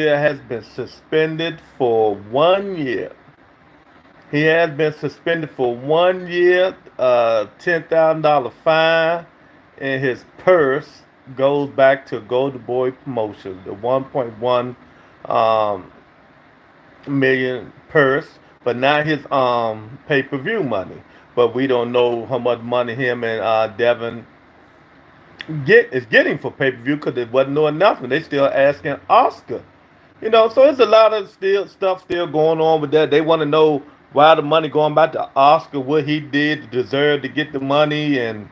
has been suspended for 1 year. He has been suspended for 1 year, $10,000 fine, and his purse goes back to Golden Boy Promotions, the 1.1 um, million purse, but not his pay-per-view money. But we don't know how much money him and Devin getting for pay-per-view because it wasn't no enough, and they still asking Oscar. So there's a lot of still stuff still going on with that. They want to know why the money going back to Oscar, what he did to deserve to get the money, and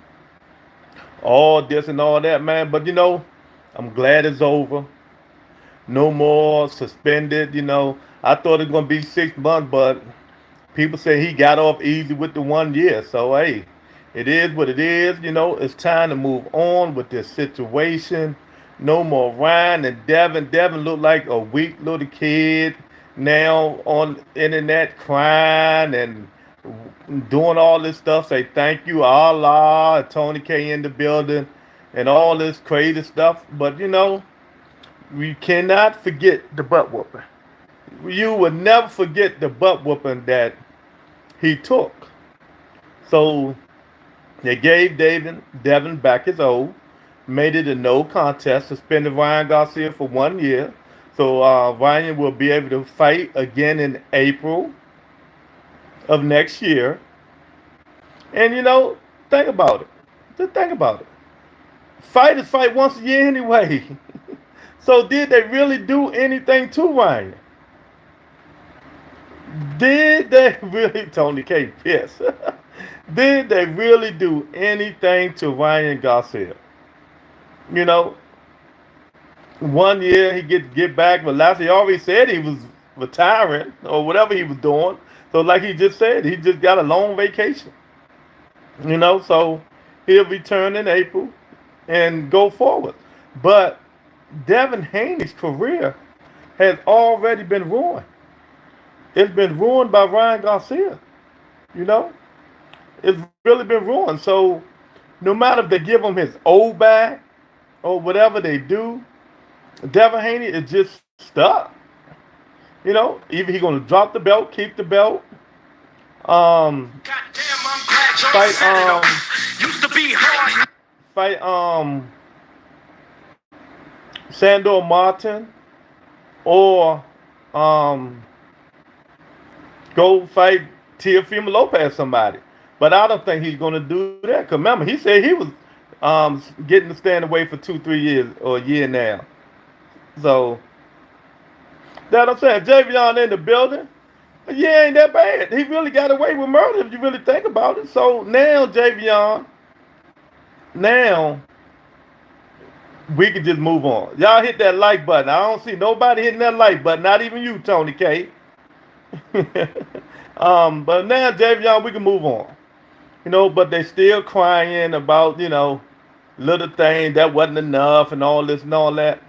all this and all that, man. But I'm glad it's over. No more suspended. I thought it was gonna be 6 months, but people say he got off easy with the 1 year. So hey, it is what it is. It's time to move on with this situation. No more Ryan and Devin. Devin looked like a weak little kid now on internet crying and doing all this stuff. Say thank you, Allah, Tony K in the building, and all this crazy stuff. But we cannot forget the butt whooping. You will never forget the butt whooping that he took. So they gave Devin back his old, made it a no contest, suspended Ryan Garcia for 1 year. So Ryan will be able to fight again in April of next year. And think about it. Just think about it. Fighters fight once a year anyway. So did they really do anything to Ryan? Did they really, Tony K. Pierce? Did they really do anything to Ryan Garcia? You know, 1 year he get back, but last he already said he was retiring or whatever he was doing. So like he just said, he just got a long vacation. So he'll return in April and go forward. But Devin Haney's career has already been ruined. It's been ruined by Ryan Garcia. You know, it's really been ruined. So no matter if they give him his old bag or whatever they do, Devin Haney is just stuck. Either he's gonna drop the belt, keep the belt, fight fight Sandor Martin, or go fight Teofimo Lopez somebody. But I don't think he's gonna do that. Cause remember, he said he was getting to stand away for 2-3 years or a year now. So that I'm saying, Javion in the building. Yeah, ain't that bad. He really got away with murder if you really think about it. So now, Javion, now we can just move on. Y'all hit that like button. I don't see nobody hitting that like button, not even you, Tony K. But now, Javion, we can move on. But they still crying about, little things that wasn't enough and all this and all that.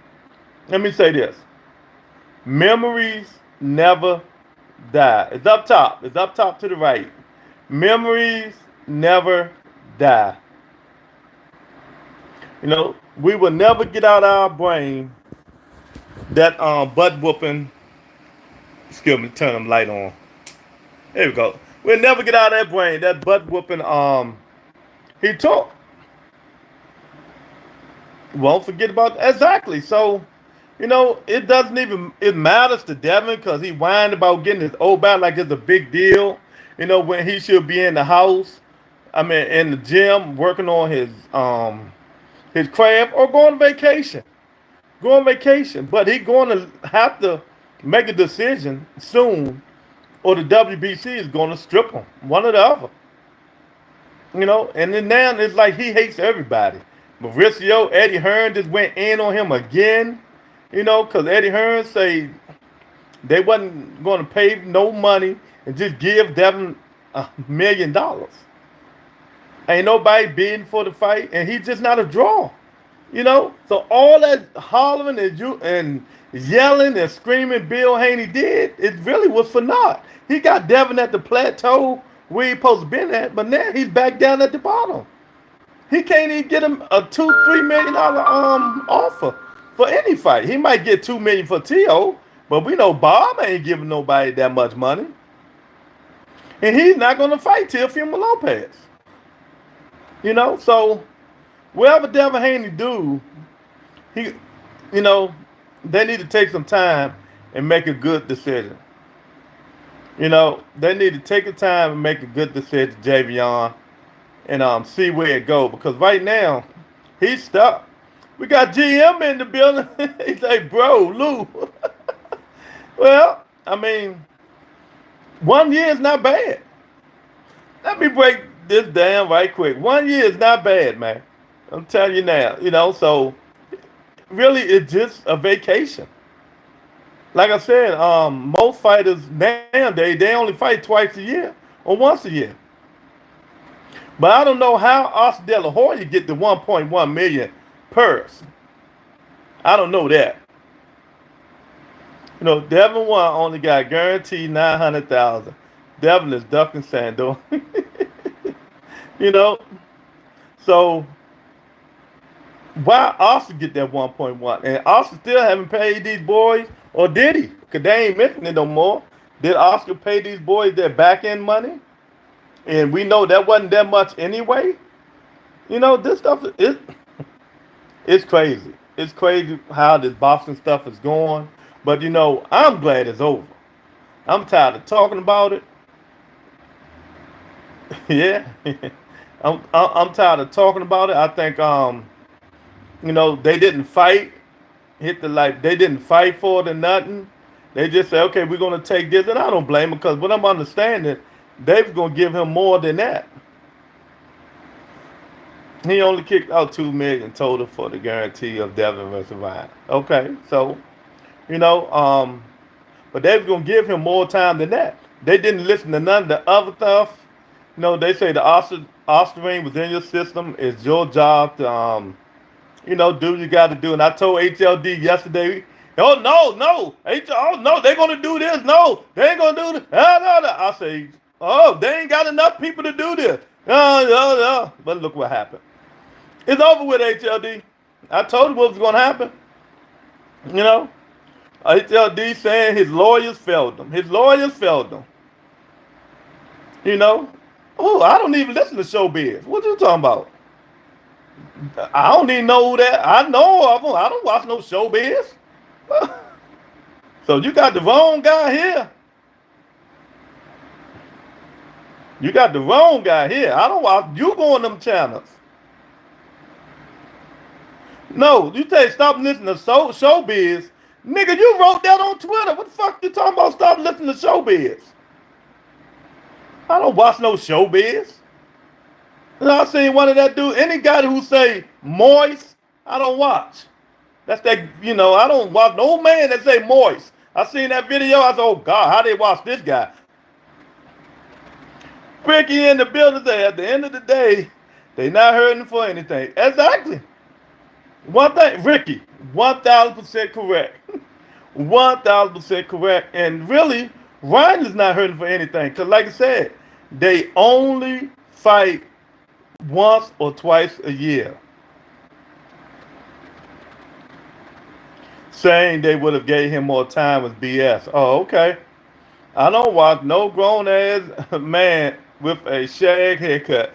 Let me say this. Memories never die. It's up top. It's up top to the right. Memories never die. We will never get out of our brain that butt whooping. Excuse me, turn them light on. There we go. We'll never get out of that brain that butt whooping he took. Won't forget about that. Exactly. So it doesn't even it matters to Devin because he whined about getting his old back like it's a big deal. When he should be in the house. I mean, in the gym, working on his craft or going on vacation. Go on vacation, but he's going to have to make a decision soon, or the WBC is going to strip him, one or the other. And then now it's like he hates everybody. Mauricio, Eddie Hearn just went in on him again. Because Eddie Hearn say they wasn't going to pay no money and just give Devin $1 million. Ain't nobody bidding for the fight, and he's just not a draw. So all that hollering and yelling and screaming Bill Haney did, it really was for naught. He got Devin at the plateau where he supposed to been at, but now he's back down at the bottom. He can't even get him a $2-3 million offer for any fight. He might get 2 million for T.O., but we know Bob ain't giving nobody that much money. And he's not gonna fight Teofimo Lopez. So whatever Devin Haney do, he you know, they need to take some time and make a good decision. They need to take the time and make a good decision, Javion, and see where it go. Because right now, he's stuck. We got GM in the building. He's like, bro, Lou. Well, I mean, 1 year is not bad. Let me break this down right quick. 1 year is not bad, man. I'm telling you now. So really, it's just a vacation. Like I said, most fighters nowadays, they only fight twice a year or once a year. But I don't know how Oscar De La Hoya get the 1.1 million purse. I don't know that. Devin One only got guaranteed 900,000. Devin is ducking Sando. So why Oscar get that 1.1? And Oscar still haven't paid these boys, or did he? Because they ain't mentioning it no more. Did Oscar pay these boys their back end money? And we know that wasn't that much anyway. This stuff it's crazy. It's crazy how this boxing stuff is going. But I'm glad it's over. I'm tired of talking about it. Yeah. I'm tired of talking about it. I think they didn't fight, they didn't fight for it or nothing. They just say, okay, we're gonna take this, and I don't blame them, because what I'm understanding, they was gonna give him more than that. He only kicked out 2 million total for the guarantee of Devin versus Ryan. Okay, so but they was gonna give him more time than that. They didn't listen to none of the other stuff. They say the Ostarine was in your system. It's your job to do what you got to do. And I told HLD yesterday, oh no, they're gonna do this. No, they ain't gonna do this. No. I say, they ain't got enough people to do this. No. But look what happened. It's over with, HLD. I told you what was gonna happen. HLD saying his lawyers failed him. Oh, I don't even listen to showbiz. What you talking about? I don't even know who that. I know of them. I don't watch no showbiz. So you got the wrong guy here. I don't watch. You go on them channels. No, you say stop listening to showbiz. Nigga, you wrote that on Twitter. What the fuck you talking about? Stop listening to showbiz. I don't watch no showbiz. I seen one of that dude. Any guy who say moist, I don't watch. That's that, I don't watch no man that say moist. I seen that video. I said, oh God, how they watch this guy? Ricky in the building say at the end of the day, they not hurting for anything. Exactly. One thing, Ricky, 1,000% correct. 1,000% correct. And really, Ryan is not hurting for anything. Because like I said, they only fight once or twice a year. Saying they would have gave him more time was BS. Oh, okay. I don't watch no grown ass man with a shag haircut.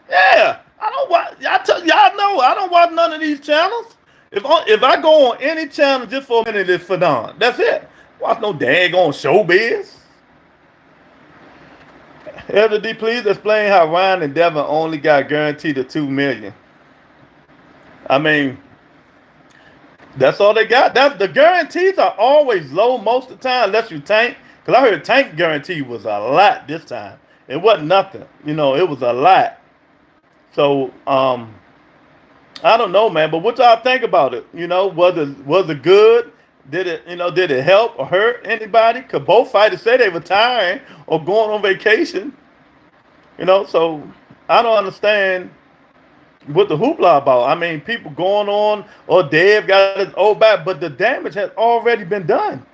Yeah, I don't watch. Y'all know I don't watch none of these channels. If I go on any channel just for a minute, it's for Don. That's it. Watch no daggone showbiz. Elder D, please explain how Ryan and Devin only got guaranteed the 2 million. I mean, that's all they got. That's the guarantees are always low most of the time, unless you Tank. Because I heard Tank guarantee was a lot this time. It wasn't nothing. It was a lot. So I don't know, man. But what y'all think about it? Was it good? Did it help or hurt anybody? Cause both fighters say they retiring or going on vacation. So I don't understand what the hoopla about. I mean, people going on, or Dave got his old back, but the damage has already been done.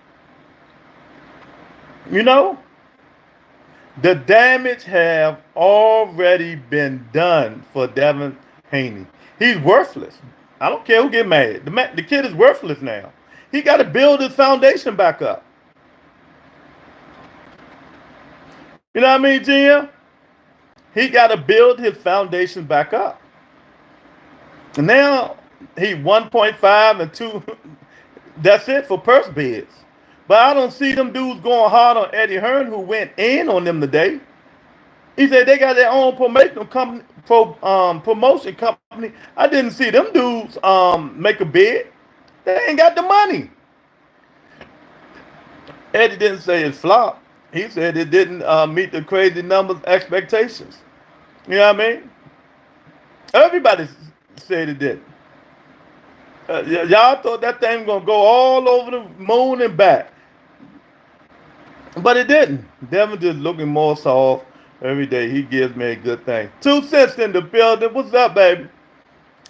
The damage have already been done for Devin Haney. He's worthless. I don't care who get mad. The kid is worthless now. He got to build his foundation back up. You know what I mean, Jim? He got to build his foundation back up. And now he 1.5 and 2. That's it for purse bids. But I don't see them dudes going hard on Eddie Hearn, who went in on them today. He said they got their own promotion company. Promotion company. I didn't see them dudes make a bid. They ain't got the money. Eddie didn't say it's flop. He said it didn't meet the crazy numbers expectations. You know what I mean? Everybody said it didn't. Y'all thought that thing was gonna go all over the moon and back, but it didn't. Devin just looking more soft every day. He gives me a good thing. 2 cents in the building. What's up, baby?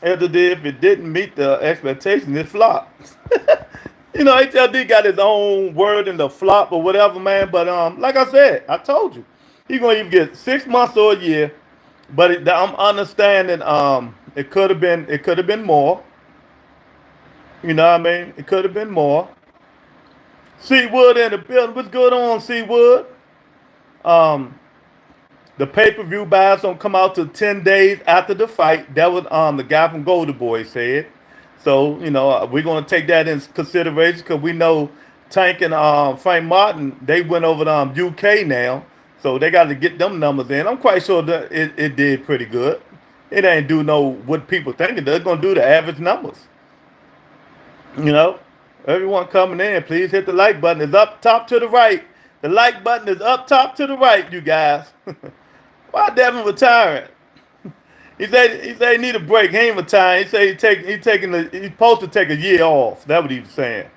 If it didn't meet the expectation, it flopped. You know, HLD got his own word in the flop or whatever, man. But like I said, I told you, he's gonna even get 6 months or a year. But I'm understanding it could have been more. You know what I mean? It could have been more. Seawood in the building. What's good on, Seawood? The pay-per-view buys don't come out till 10 days after the fight. That was the guy from Golden Boy said. So, you know, we're going to take that into consideration because we know Tank and Frank Martin, they went over to UK now. So they got to get them numbers in. I'm quite sure that it did pretty good. It ain't do no what people think it does. It's going to do the average numbers. You know, everyone coming in, please hit the like button. It's up top to the right. The like button is up top to the right, you guys. Why Devin retiring? He said he need a break. He ain't retiring. He said he's supposed to take a year off. That's what he was saying.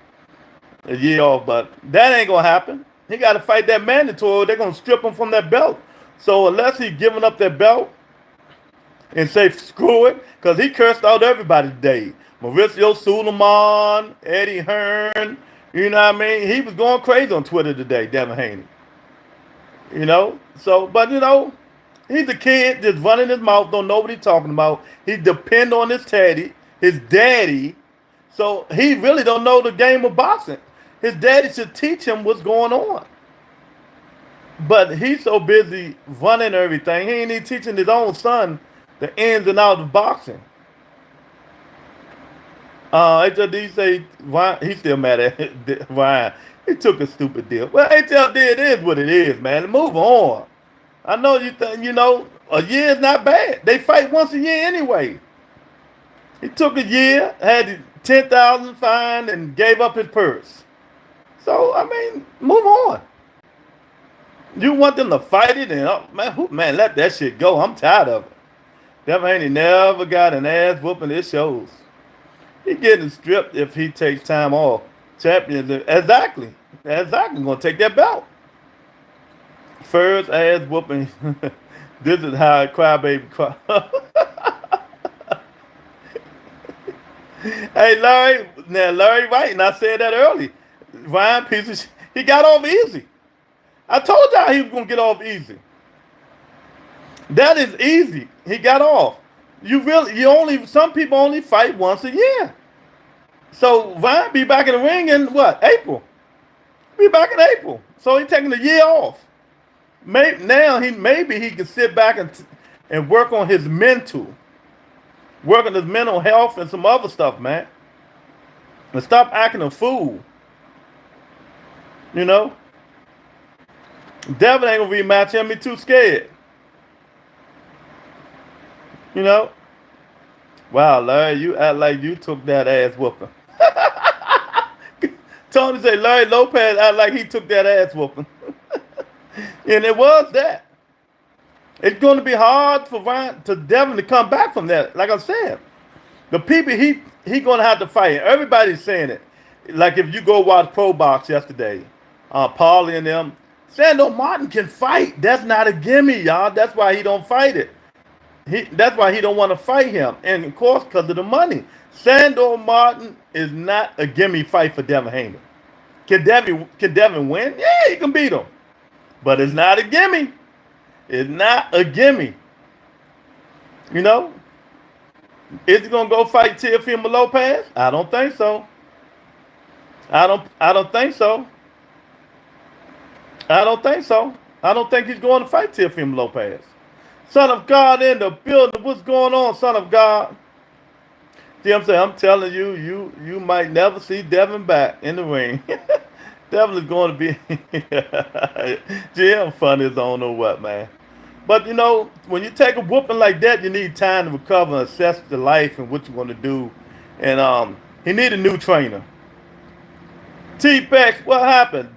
A year off, but that ain't gonna happen. He got to fight that mandatory. They're gonna strip him from that belt. So unless he's giving up that belt and say screw it, because he cursed out everybody today. Mauricio Suleiman, Eddie Hearn, you know what I mean? He was going crazy on Twitter today, Devin Haney. You know? So, but you know, he's a kid just running his mouth, don't know what he's talking about. He depend on his daddy. So he really don't know the game of boxing. His daddy should teach him what's going on. But he's so busy running everything, he ain't even teaching his own son the ins and outs of boxing. HLD say he's still mad at Ryan. He took a stupid deal. Well, HLD, it is what it is, man. Move on. I know you think, you know, a year is not bad. They fight once a year anyway. He took a year, had 10,000 fine, and gave up his purse. So, I mean, move on. You want them to fight it, and man, let that shit go. I'm tired of it. Devin Haney never got an ass whooping. It shows. He getting stripped if he takes time off. Champions, exactly. Gonna take that belt. First ass whooping. This is how a crybaby cry. Hey, Larry, right? And I said that early. Ryan piece of shit. He got off easy. I told y'all he was gonna get off easy. That is easy. He got off. Some people only fight once a year. So Ryan be back in the ring in what? April. Be back in April. So he's taking a year off. Maybe he can sit back and work on his mental health and some other stuff, man. And stop acting a fool. You know? Devin ain't gonna rematch him. He too scared. You know? Wow, Larry, you act like you took that ass whooping. Tony said Larry Lopez act like he took that ass whooping. And it was that. It's going to be hard for Devin to come back from that. Like I said, the people he going to have to fight. Everybody's saying it. Like if you go watch Pro Box yesterday, Paulie and them, Sandor Martin can fight. That's not a gimme, y'all. That's why he don't fight it. That's why he don't want to fight him. And of course, because of the money. Sandor Martin is not a gimme fight for Devin Haney. Can Devin win? Yeah, he can beat him. But it's not a gimme. It's not a gimme. You know? Is he gonna go fight Teofimo Lopez? I don't think so. I don't think so. I don't think so. I don't think he's going to fight Teofimo Lopez. Son of God in the building. What's going on, son of God? See what I'm saying? I'm telling you, you might never see Devin back in the ring. Devin is going to be GM funny as I don't know what, man. But you know, when you take a whooping like that, you need time to recover and assess the life and what you want to do. And he need a new trainer. T-Pex, what happened?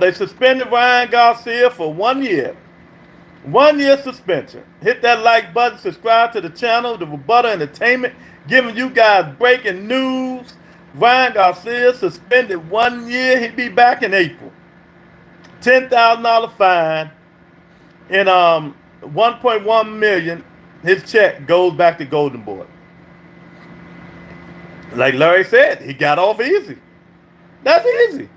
They suspended Ryan Garcia for 1 year. 1 year suspension. Hit that like button, subscribe to the channel, the Rebuttal Entertainment, giving you guys breaking news. Ryan Garcia suspended 1 year. He'll be back in April. $10,000 fine and 1.1 million. His check goes back to Golden Boy. Like Larry said, he got off easy. That's easy.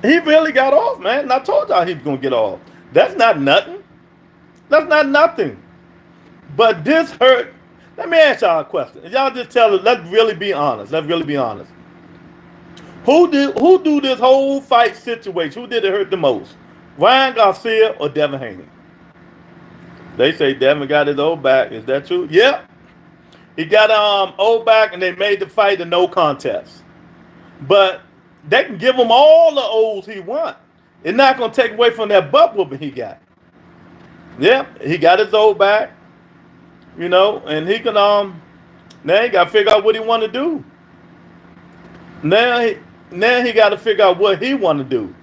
He really got off, man. And I told y'all he was gonna get off. That's not nothing. That's not nothing. But this hurt. Let me ask y'all a question. Y'all just tell us. Let's really be honest. Let's really be honest. Who do this whole fight situation? Who did it hurt the most? Ryan Garcia or Devin Haney? They say Devin got his old back. Is that true? Yep. He got old back, and they made the fight a no contest. But they can give him all the O's he wants. It's not gonna take away from that butt whooping he got. Yep, he got his old back. You know, and he can now he got to figure out what he want to do. Now he got to figure out what he want to do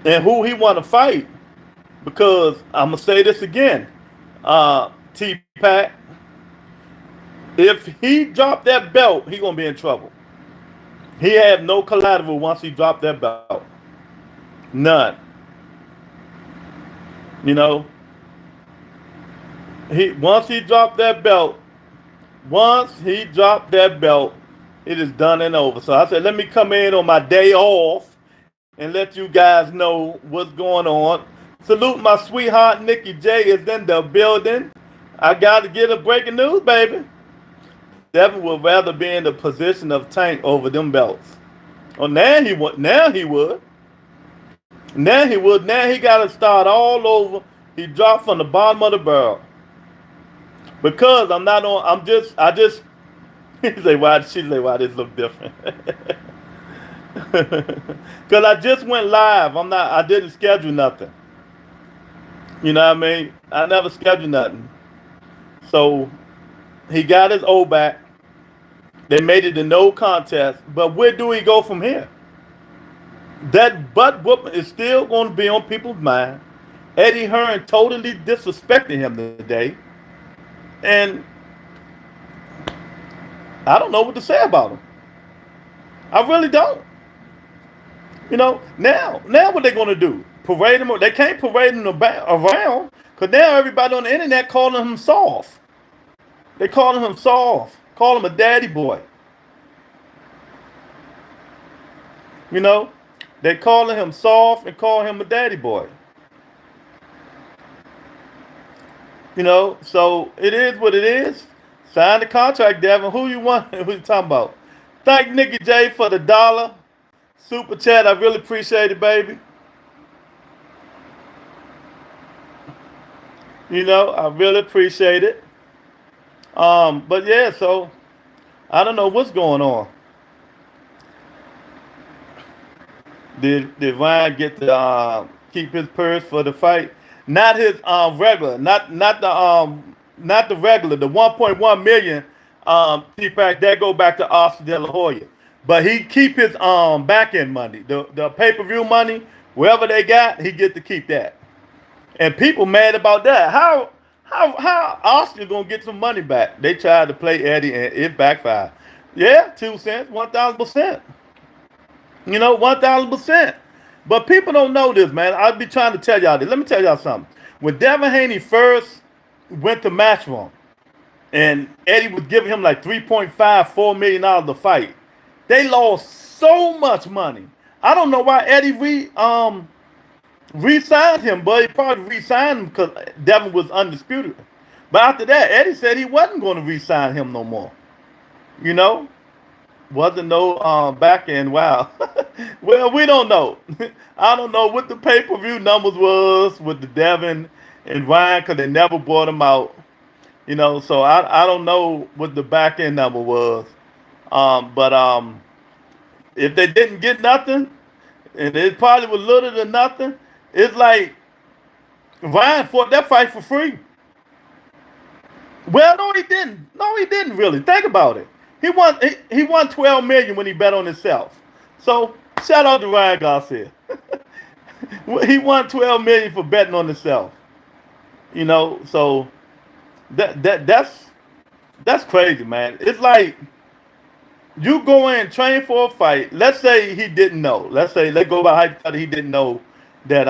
and who he want to fight. Because I'm gonna say this again, T-Pac, if he dropped that belt, he gonna be in trouble. He have no collateral once he dropped that belt. None. You know. Once he dropped that belt, it is done and over. So I said, let me come in on my day off and let you guys know what's going on. Salute my sweetheart Nikki J is in the building. I got to get a breaking news, baby. Devin would rather be in the position of Tank over them belts. Oh, now he would. Now he would. Now he got to start all over. He dropped from the bottom of the barrel. Because I'm not on. I just. He say why? She say why this look different? Because I just went live. I didn't schedule nothing. You know what I mean? I never scheduled nothing. So he got his O back. They made it a no contest. But where do we go from here? That butt whooping is still going to be on people's mind. Eddie Hearn totally disrespected him today. And I don't know what to say about him. I really don't. You know, now what they going to do? Parade him? They can't parade him around because now everybody on the internet calling him soft. They calling him soft. Call him a daddy boy. You know, they calling him soft and call him a daddy boy. You know, so it is what it is. Sign the contract, Devin. Who you want? Who you talking about? Thank Nikki J for the $1 super chat. I really appreciate it, baby. You know, I really appreciate it. But yeah, so I don't know what's going on. Did Ryan get to keep his purse for the fight? Not his regular, not the regular, the 1.1 million T-Pac that go back to Oscar De La Hoya. But he keep his back end money, the pay-per-view money, wherever they got, he get to keep that. And people mad about that. How Oscar gonna get some money back? They tried to play Eddie and it backfired. Yeah, 2 cents, 1,000%. You know, 1,000%. But people don't know this, man. I'll be trying to tell y'all this. Let me tell y'all something. When Devin Haney first went to Matchroom, and Eddie was giving him like $3.54 million to fight, they lost so much money. I don't know why Eddie re-signed him, but he probably re-signed him because Devin was undisputed. But after that, Eddie said he wasn't going to re-sign him no more. You know, wasn't no back end. Wow. Well, we don't know. I don't know what the pay per view numbers was with the Devin and Ryan because they never brought them out. You know, so I don't know what the back end number was. But if they didn't get nothing, and it probably was little to nothing, it's like Ryan fought that fight for free. Well, no, he didn't. No, he didn't really. Think about it. He won 12 million when he bet on himself. So shout out to Ryan Garcia. He won 12 million for betting on himself. You know, so that's crazy, man. It's like you go in and train for a fight. Let's say he didn't know. Let's go by hypothetical. He didn't know that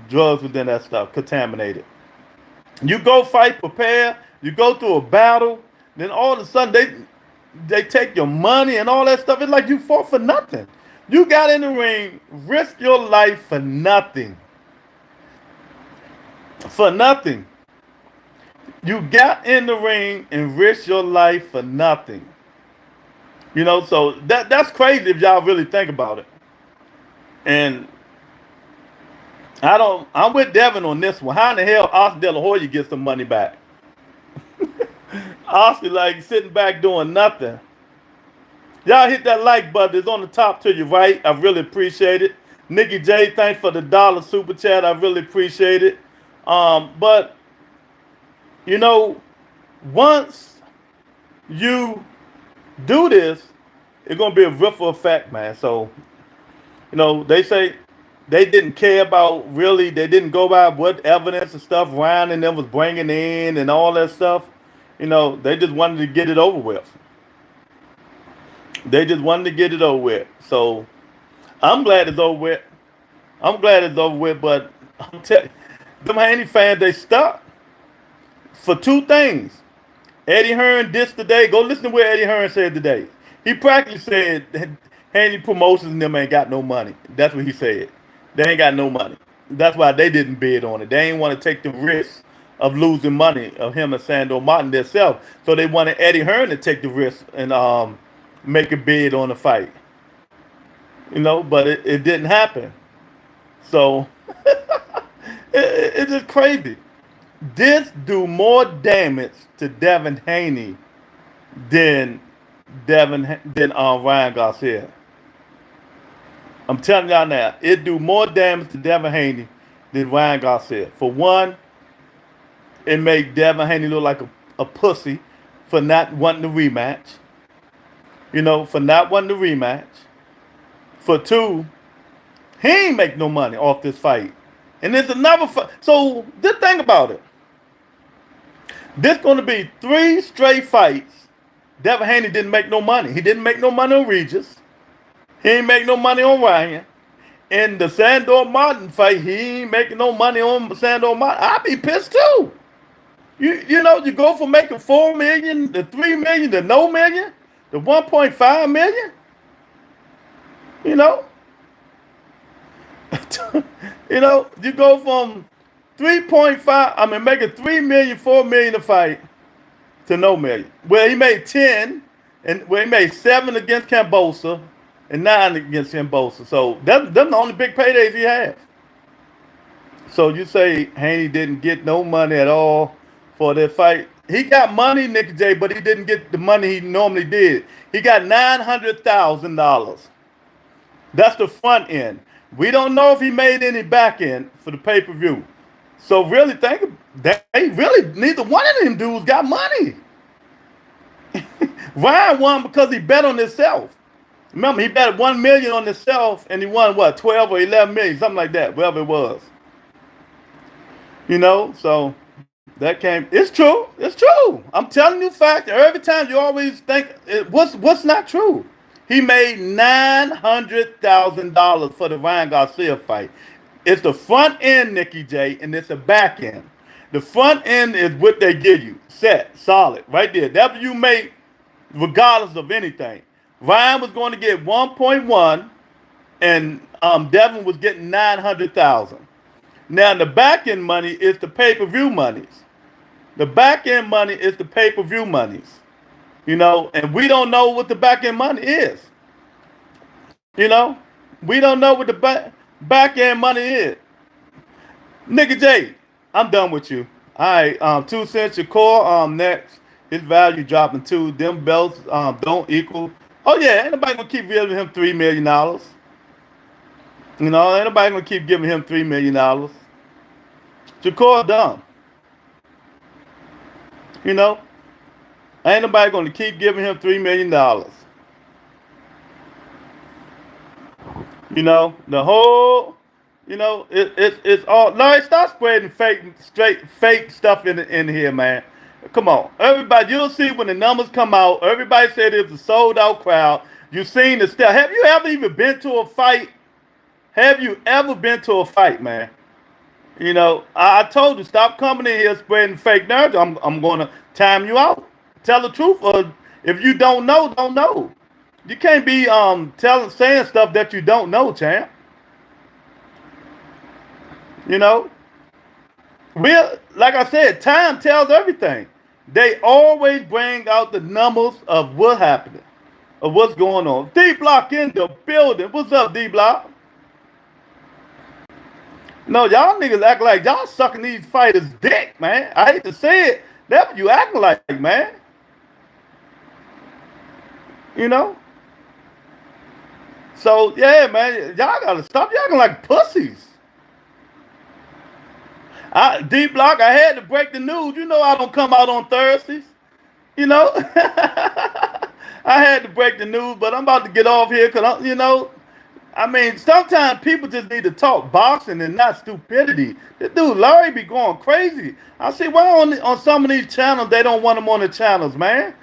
drugs within that stuff contaminated. You go fight, prepare. You go through a battle. Then all of a sudden they take your money and all that stuff. It's like you fought for nothing. You got in the ring, risk your life for nothing. For nothing. You got in the ring and risked your life for nothing. You know, so that's crazy if y'all really think about it. And I'm with Devin on this one. How in the hell Oscar De La Hoya gets some money back? Oscar like sitting back doing nothing. Y'all hit that like button. It's on the top to your right. I really appreciate it. Nikki J, thanks for the dollar super chat. I really appreciate it. But you know, once you do this, it's gonna be a ripple effect, man. So, you know, they say they didn't care about really. They didn't go by what evidence and stuff Ryan and them was bringing in and all that stuff. You know, they just wanted to get it over with. They just wanted to get it over with. So I'm glad it's over with. I'm glad it's over with. But I'm telling you, them Haney fans, they stuck for two things. Eddie Hearn dissed today. Go listen to what Eddie Hearn said today. He practically said Haney Promotions and them ain't got no money. That's what he said. They ain't got no money. That's why they didn't bid on it. They ain't want to take the risk of losing money of him and Sandor Martin themselves. So they wanted Eddie Hearn to take the risk and make a bid on the fight. You know, but it didn't happen. So it's just crazy. This do more damage to Devin Haney than Ryan Garcia. I'm telling y'all now, it do more damage to Devin Haney than Ryan Garcia. For one, it made Devin Haney look like a pussy for not wanting the rematch. You know, for not wanting the rematch. For two, he ain't make no money off this fight. And there's another fight. So just think about it. This going to be 3 straight fights. Devin Haney didn't make no money. He didn't make no money on Regis. He ain't make no money on Ryan. In the Sandor Martin fight, he ain't making no money on Sandor Martin. I'd be pissed too. You know, you go from making 4 million to 3 million to no million to 1.5 million. You know, you know, you go from 3.5. I mean, making 3 million, 4 million a fight to no million. Well, he made 10, and well, he made 7 against Cambosa and 9 against Cambosa. So them the only big paydays he has. So you say Haney didn't get no money at all for that fight. He got money, Nick J, but he didn't get the money he normally did. He got $900,000. That's the front end. We don't know if he made any back end for the pay-per-view. So really neither one of them dudes got money. Ryan won because he bet on himself. Remember, he bet 1 million on himself and he won what, 12 or 11 million, something like that, whatever it was. You know, so that came. It's true. It's true. I'm telling you fact. Every time you always think what's not true. He made $900,000 for the Ryan Garcia fight. It's the front end, Nikki J, and it's the back end. The front end is what they give you. Set, solid, right there. That's what you make regardless of anything. Ryan was going to get 1.1 and Devin was getting 900,000. Now the back end money is the pay-per-view monies. The back end money is the pay-per-view monies. And we don't know what the back end money is. You know, we don't know what the back end money is. Nigga J, I'm done with you. All right, 2 cents your core. Next, his value dropping too. Them belts don't equal. Oh yeah, ain't nobody gonna keep giving him $3 million. Ain't nobody gonna keep giving him $3 million. Shakur dumb. You know, ain't nobody gonna keep giving him $3 million. The whole, it's all. Larry, stop spreading fake stuff in here, man. Come on, everybody. You'll see when the numbers come out. Everybody said it was a sold out crowd. You've seen the stuff. Have you ever even been to a fight? Have you ever been to a fight, man? I told you, stop coming in here spreading fake narrative. I'm going to time you out. Tell the truth, or if you don't know, don't know. You can't be saying stuff that you don't know, champ. Like I said, time tells everything. They always bring out the numbers of what happened, of what's going on. D Block in the building. What's up, D Block? No, y'all niggas act like y'all sucking these fighters' dick, man. I hate to say it. That's what you acting like, man. So, yeah, man, y'all gotta stop. Y'all acting like pussies. D Block, I had to break the news. I don't come out on Thursdays. I had to break the news, but I'm about to get off here because, sometimes people just need to talk boxing and not stupidity. This dude, Larry, be going crazy. I see why on some of these channels, they don't want him on the channels, man.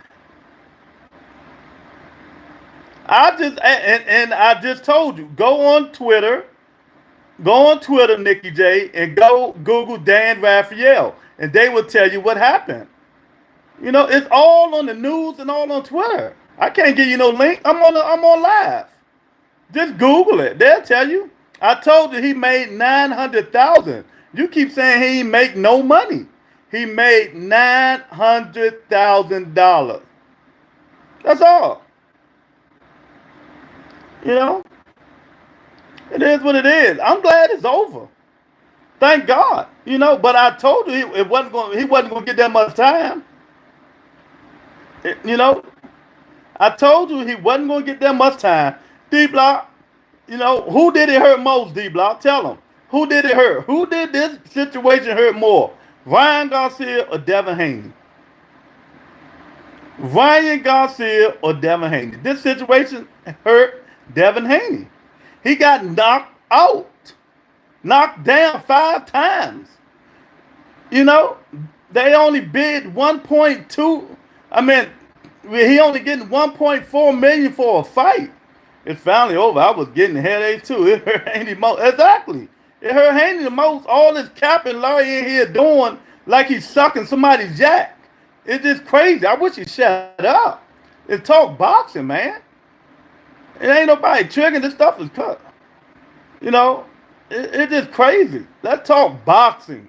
I just told you, go on Twitter, Nikki J, and go Google Dan Raphael, and they will tell you what happened. It's all on the news and all on Twitter. I can't give you no link. I'm on live. Just Google it. They'll tell you. I told you he made $900,000. You keep saying he ain't make no money. He made $900,000. That's all. It is what it is. I'm glad it's over. Thank God. But I told you he wasn't going to get that much time. I told you he wasn't going to get that much time. D Block, who did it hurt most, D Block? Tell him. Who did it hurt? Who did this situation hurt more? Ryan Garcia or Devin Haney? Ryan Garcia or Devin Haney? This situation hurt Devin Haney. He got knocked out. Knocked down 5 times. They only bid 1.2. He only getting 1.4 million for a fight. It's finally over. I was getting headaches too. It hurt Haney most. Exactly. It hurt Haney the most. All this capping Larry in here doing like he's sucking somebody's jack. It's just crazy. I wish he'd shut up and talk boxing, man. It ain't nobody triggering. This stuff is cut. It's just crazy. Let's talk boxing.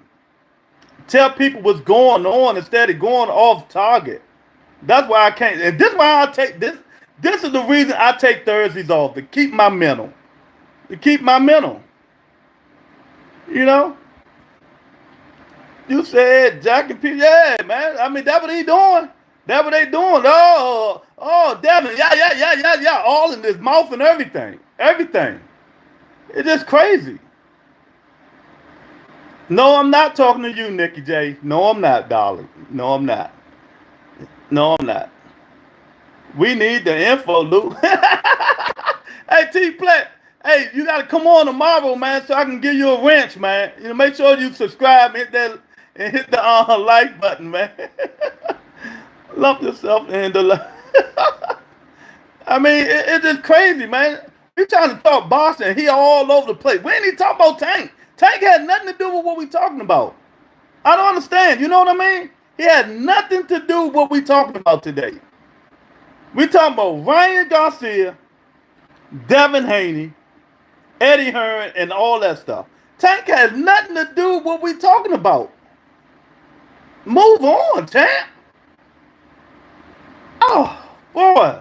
Tell people what's going on instead of going off target. That's why I can't. And this is why I take this. This is the reason I take Thursdays off, to keep my mental. To keep my mental. You said Jack and P. Yeah, man. That's what he doing. That's what they doing. Oh, Devin. Yeah. All in his mouth and everything. Everything. It's just crazy. No, I'm not talking to you, Nikki J. No, I'm not, darling. No, I'm not. No, I'm not. We need the info, Luke. Hey, T-Plat. Hey, you got to come on tomorrow, man, so I can give you a wrench, man. Make sure you subscribe and hit the like button, man. Love yourself and the it's just crazy, man. We trying to talk boxing. He all over the place. We ain't even talking about Tank. Tank had nothing to do with what we talking about. I don't understand. You know what I mean? He had nothing to do with what we talking about today. We talking about Ryan Garcia, Devin Haney, Eddie Hearn, and all that stuff. Tank has nothing to do with what we talking about. Move on, champ. Oh, boy.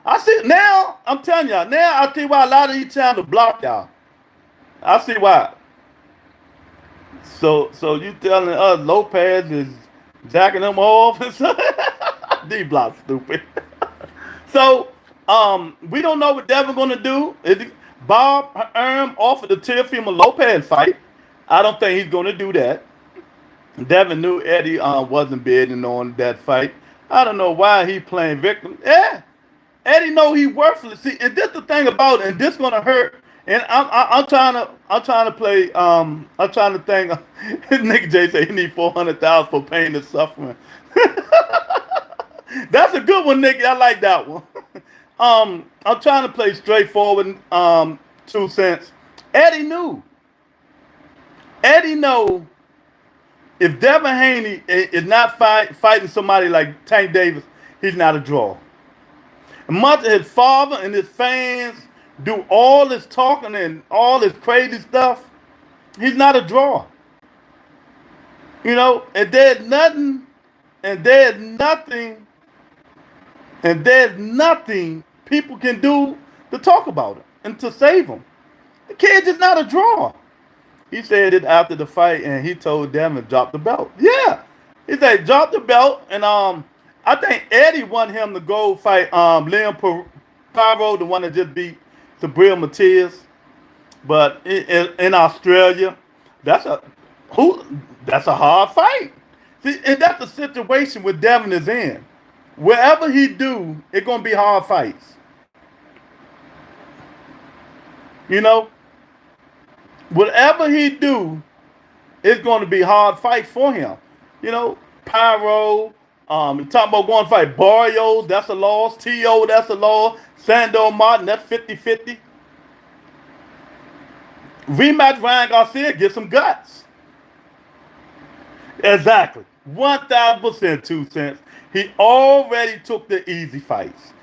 I see now, I'm telling y'all, now I see why a lot of these channels block y'all. I see why. So you telling us Lopez is jacking them off and stuff? D block stupid. So we don't know what Devin gonna do. Bob offered the Teofimo Lopez fight. I don't think he's gonna do that. Devin knew Eddie wasn't bidding on that fight. I don't know why he playing victim. Yeah, Eddie know he worthless. See, and this the thing about it, and this gonna hurt. And I'm trying to play. I'm trying to think. Nick J said he need 400,000 for pain and suffering. That's a good one, Nick. I like that one. I'm trying to play straightforward. 2 cents. Eddie knew. Eddie know if Devin Haney is not fighting somebody like Tank Davis, he's not a draw. And much of his father and his fans do all this talking and all this crazy stuff, he's not a draw. You know, and there's nothing, and there's nothing, and there's nothing people can do to talk about it and to save him. The kid is not a draw. He said it after the fight, and he told Devin drop the belt. Yeah, he said drop the belt, and I think Eddie wanted him to go fight Liam Pyro, the one that just beat Sabril Matias. But in Australia, that's a hard fight. See, and that's the situation where Devin is in. Wherever he do, it's gonna be hard fights. You know, whatever he do, it's going to be hard fight for him. You know, Pyro, talking about going to fight Barrios, that's a loss. T.O., that's a loss. Sandor Martin, that's 50-50. Rematch Ryan Garcia, get some guts. Exactly. 1,000%, 2 cents. He already took the easy fights.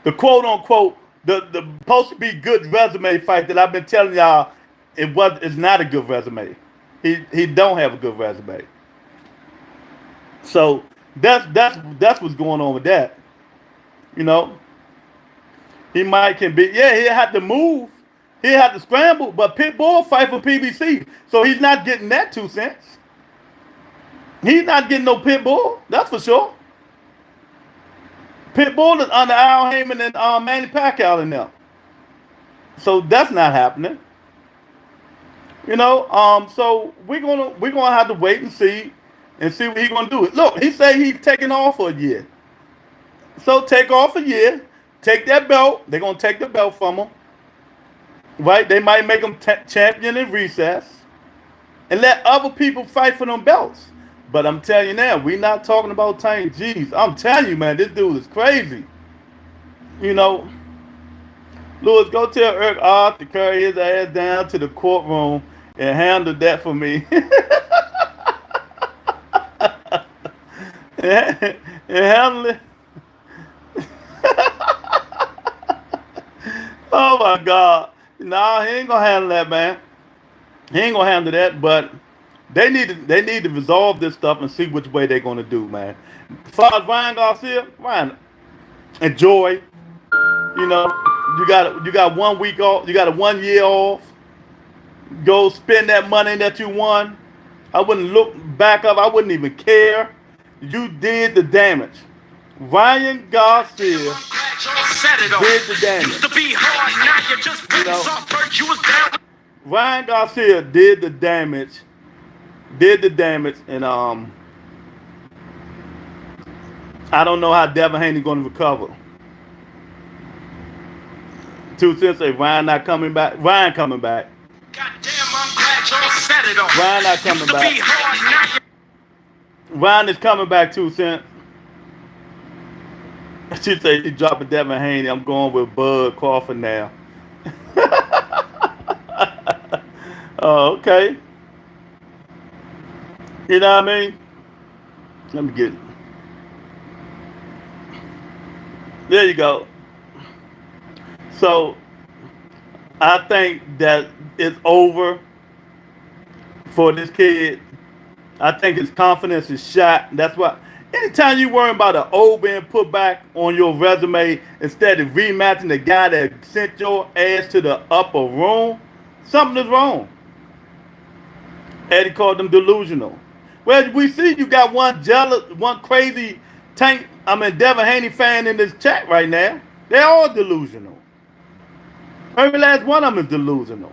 The quote-unquote, the supposed to be good resume fight that I've been telling y'all, it's not a good resume. He don't have a good resume. So that's what's going on with that. You know, he can be. Yeah, he had to move. He had to scramble. But Pitbull fight for PBC, so he's not getting that 2 cents. He's not getting no Pitbull. That's for sure. Pitbull is under Al Heyman and Manny Pacquiao in there. So that's not happening. You know, so we're gonna have to wait and see what he's gonna do. Look, he said he's taking off for a year. So take off a year, take that belt. They're gonna take the belt from him, right? They might make him champion in recess, and let other people fight for them belts. But I'm telling you now, we're not talking about Tank. Jeez, I'm telling you, man, this dude is crazy. You know, Lewis, go tell Eric Art to carry his ass down to the courtroom and handle that for me. and handle it. Oh my God. Nah, he ain't gonna handle that, man. He ain't gonna handle that, but they need to resolve this stuff and see which way they're gonna do, man. As far as Ryan Garcia, Ryan, enjoy. You know, you got 1 week off, you got a 1 year off. Go spend that money that you won. I wouldn't look back up, I wouldn't even care. You did the damage. Ryan Garcia did the damage. You know, Ryan Garcia did the damage. And I don't know how Devin Haney gonna recover. 2 cents say Ryan not coming back. Ryan coming back. Goddamn, I'm glad y'all set it off. Ryan not coming back. Ryan is coming back. 2 cents. She said she dropping Devin Haney. I'm going with Bud Crawford now. Oh, okay. You know what I mean? Let me get it. There you go. So I think that it's over for this kid. I think his confidence is shot. That's why anytime you worry about an O being put back on your resume instead of rematching the guy that sent your ass to the upper room, something is wrong. Eddie called them delusional. Well, we see you got one jealous, one crazy Devin Haney fan in this chat right now. They're all delusional. Every last one of them is delusional.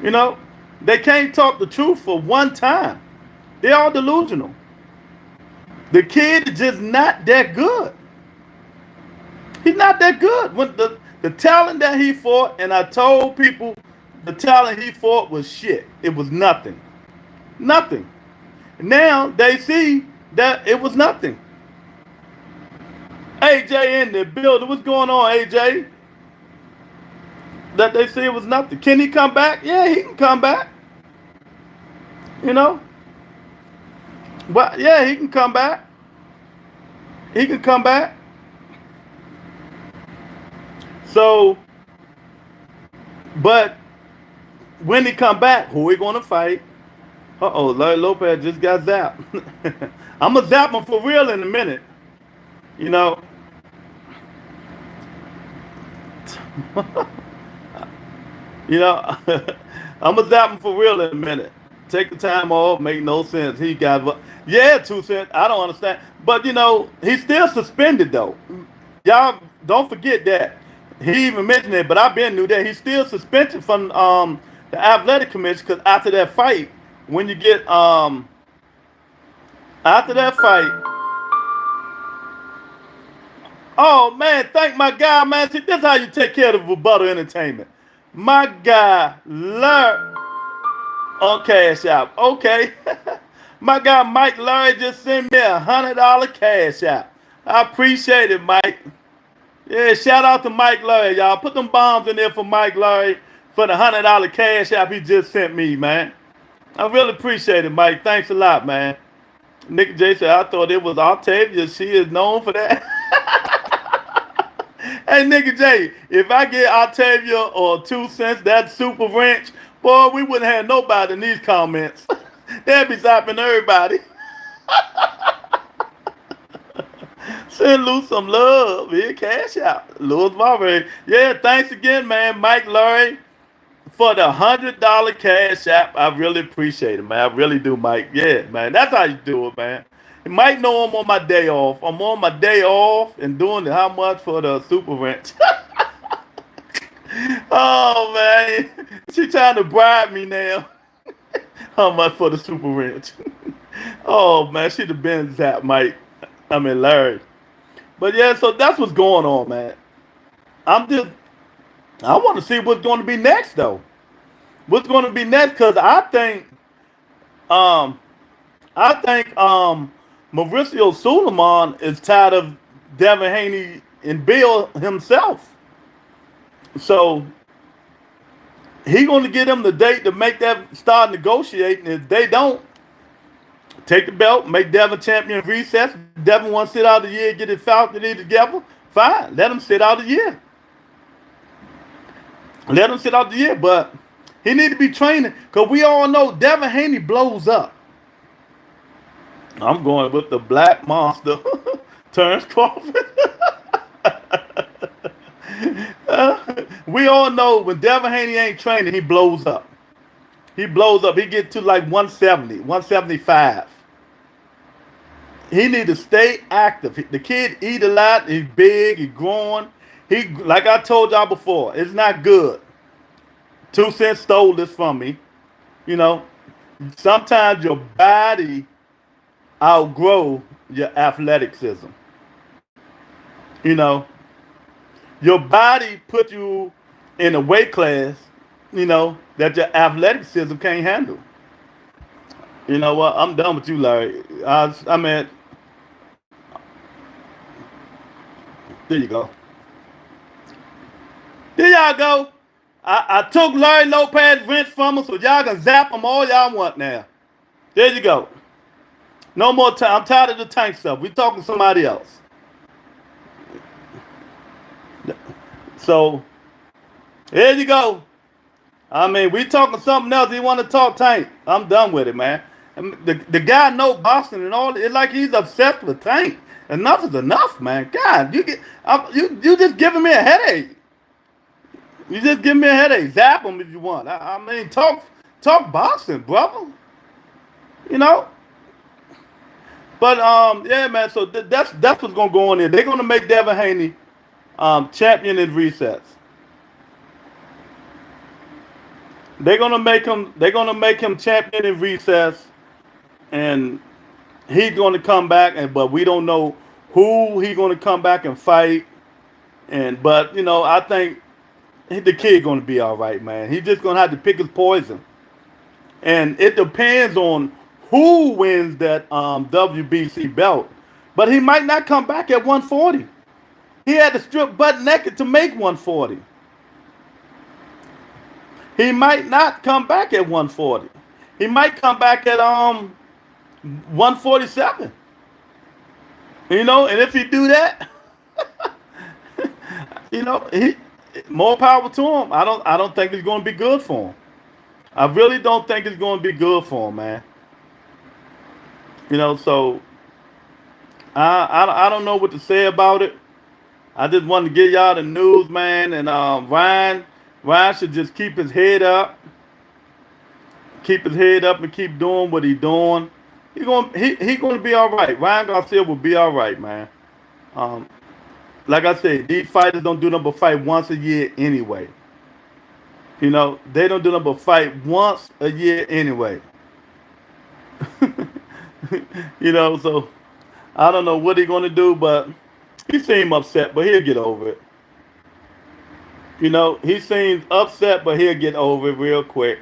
You know, they can't talk the truth for one time. They're all delusional. The kid is just not that good. He's not that good. When the talent that he fought, and I told people the talent he fought was shit. It was nothing. Nothing. Now they see that it was nothing. AJ in the building. What's going on, AJ? That they see it was nothing. Can he come back? Yeah, he can come back. You know? But yeah, he can come back. He can come back. So, but when he come back, who we gonna fight? Uh-oh, Larry Lopez just got zapped. I'm gonna zap him for real in a minute. You know. You know, I'm gonna zap him for real in a minute. Take the time off, make no sense. He got, yeah, 2 cents. I don't understand. But, you know, he's still suspended, though. Y'all don't forget that. He even mentioned it, but I've been knew that he's still suspended from the athletic commission because after that fight, when you get, after that fight, oh, man, thank my guy, man. See, this is how you take care of rebuttal entertainment. My guy, learn on Cash App. Okay. My guy, Mike Larry, just sent me $100 Cash App. I appreciate it, Mike. Yeah, shout out to Mike Larry, y'all. Put them bombs in there for Mike Larry for the $100 Cash App he just sent me, man. I really appreciate it, Mike. Thanks a lot, man. Nick J said, I thought it was Octavia. She is known for that. Hey, Nigga J, if I get Octavia or 2 cents, that super wrench, boy, we wouldn't have nobody in these comments. They'd be zapping everybody. Send Lou some love. Here, Cash out. Louis Marbury. Yeah, thanks again, man. Mike Larry for the $100 Cash App. I really appreciate it, man. I really do, Mike. Yeah, man. That's how you do it, man. You might know I'm on my day off. I'm on my day off and doing how much for the super wrench. Oh, man. She trying to bribe me now. How much for the super wrench? Oh, man. She'd have been zapped, Mike. I mean, Larry. But, yeah, so that's what's going on, man. I want to see what's going to be next, though. What's going to be next? Because I think Mauricio Suleiman is tired of Devin Haney and Bill himself. So he going to get them the date to make that start negotiating. If they don't, take the belt, make Devin champion, recess. Devin wants to sit out the year, get his faculty together. Fine, let him sit out the year. Let him sit out the year, but he need to be training because we all know Devin Haney blows up. I'm going with the Black Monster, Terrence Crawford. We all know when Devin Haney ain't training, he blows up. He blows up. He gets to like 170, 175. He need to stay active. The kid eat a lot. He's big. He's growing. He, like I told y'all before, it's not good. 2 cents stole this from me. You know, sometimes your body outgrow your athleticism. You know, your body put you in a weight class, you know, that your athleticism can't handle. You know what? I'm done with you, Larry. I mean, there you go. There y'all go. I took Larry Lopez wrench from him so y'all can zap him all y'all want now. There you go. No more time. I'm tired of the tank stuff. We talking to somebody else. So, here you go. I mean, we talking something else. He want to talk Tank. I'm done with it, man. The guy know boxing and all. It's like he's obsessed with Tank. Enough is enough, man. God, you just giving me a headache. You just give me a headache. Zap him if you want. I mean, talk boxing, brother. You know. But yeah, man. So that's what's gonna go on there. They're gonna make Devin Haney champion in recess. They're gonna make him champion in recess, and he's gonna come back. And but we don't know who he's gonna come back and fight. And but I think the kid gonna be all right, man. He's just gonna have to pick his poison, and it depends on who wins that WBC belt. But he might not come back at 140. He had to strip butt naked to make 140. He might not come back at 140. He might come back at 147. And if he do that, he more power to him. I don't think it's going to be good for him. I really don't think it's going to be good for him, man. So I don't know what to say about it. I just wanted to give y'all the news, man. And Ryan should just keep his head up, and keep doing what he's doing. He going to be all right. Ryan Garcia will be all right, man. Um, like I said, these fighters don't do nothing but fight once a year anyway. They don't do nothing but fight once a year anyway. So I don't know what he's going to do, but he seems upset, but he'll get over it. He seems upset, but he'll get over it real quick.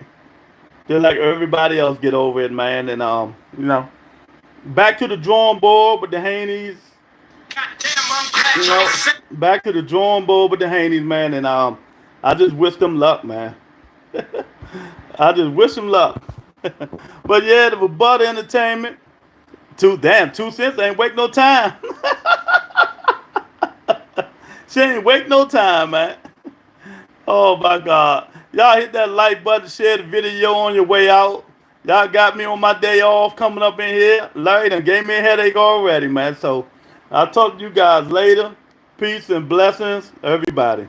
Just like everybody else get over it, man. And back to the drawing board with the Haneys. You know, back to the drawing board with the Haneys, man. And I just wish them luck, man. I just wish them luck. But yeah, the Rebuttal Entertainment. 2 cents ain't wake no time. She ain't wake no time, man. Oh my God. Y'all hit that like button, share the video on your way out. Y'all got me on my day off coming up in here. Larry done gave me a headache already, man. So I'll talk to you guys later. Peace and blessings, everybody.